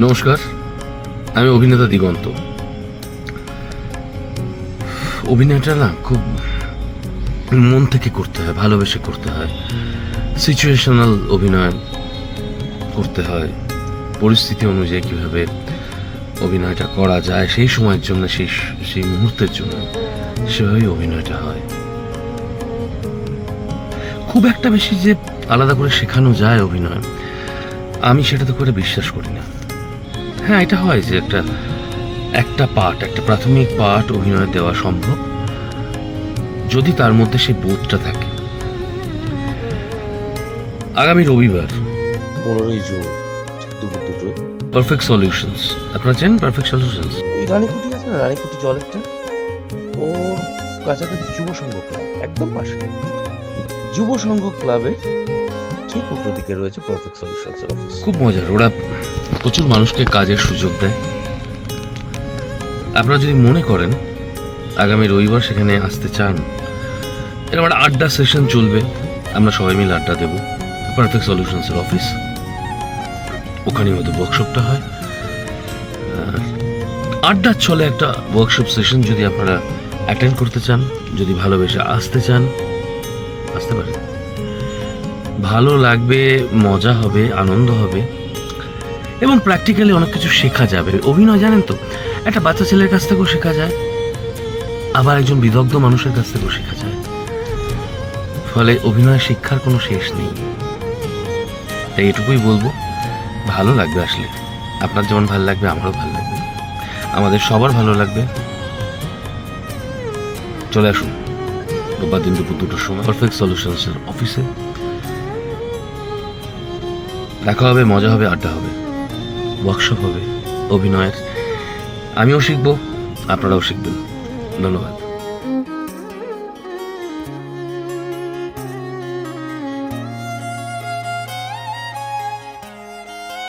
নমস্কার, আমি অভিনেতা দিগন্ত। অভিনয়টা না খুব মন থেকে করতে হয়, ভালোবেসে করতে হয়, সিচুয়েশনাল অভিনয় করতে হয়, পরিস্থিতি অনুযায়ী কিভাবে অভিনয়টা করা যায় সেই সময়ের জন্য, সেই মুহূর্তের জন্য সেভাবেই অভিনয়টা হয়। খুব একটা বেশি যে আলাদা করে শেখানো যায় অভিনয়, আমি সেটা তো করে বিশ্বাস করি না। হ্যাঁ, এটা হয় যে একটা প্রাথমিক পার্ট অভিনয় দেওয়া সম্ভব যদি তার মধ্যে সেই বোধটা থাকে। আগামী রবিবার 15ই জুন ঠিক দুপুর দুটোয় পারফেক্ট সলিউশনস, আপনারা চেনেন পারফেক্ট সলিউশনস? এই রানীকুটি আছে না, রানীকুটি জলেরটা, ওর কাছাকাছি যুব সংঘ ক্লাব, একদম পাশে যুব সংঘ ক্লাবের ঠিক উত্তর দিকে রয়েছে পারফেক্ট সলিউশনস অফিস। খুব মজার, ওরা প্রচুর মানুষকে কাজের সুযোগ দেয়। আপনারা যদি মনে করেন আগামী রবিবার সেখানে আসতে চান, এরকম একটা আড্ডা সেশন চলবে, আমরা সবাই মিলে আড্ডা দেবো। পারফেক্ট সলিউশনসের অফিস, ওখানেই হয়তো ওয়ার্কশপটা হয়। আড্ডার ছলে একটা ওয়ার্কশপ সেশন যদি আপনারা অ্যাটেন্ড করতে চান, যদি ভালোবেসে আসতে চান, আসতে পারেন। ভালো লাগবে, মজা হবে, আনন্দ হবে এবং প্র্যাকটিক্যালি অনেক কিছু শেখা যাবে। অভিনয় জানেন তো, একটা বাচ্চা ছেলের কাছ থেকেও শেখা যায়, আবার একজন বিদগ্ধ মানুষের কাছ থেকেও শেখা যায়। ফলে অভিনয় শিক্ষার কোনো শেষ নেই। তাই এটুকুই বলবো, ভালো লাগবে আসলে। আপনার যেমন ভালো লাগবে, আমারও ভালো লাগবে, আমাদের সবার ভালো লাগবে। চলে আসুন রোববার দিন দুপুর 2টোর সময় পারফেক্ট সলিউশনসের অফিসে। দেখা হবে, মজা হবে, আড্ডা হবে, ওয়ার্কশপ হবে অভিনয়ের। আমিও শিখবো, আপনারাও শিখবেন। ধন্যবাদ।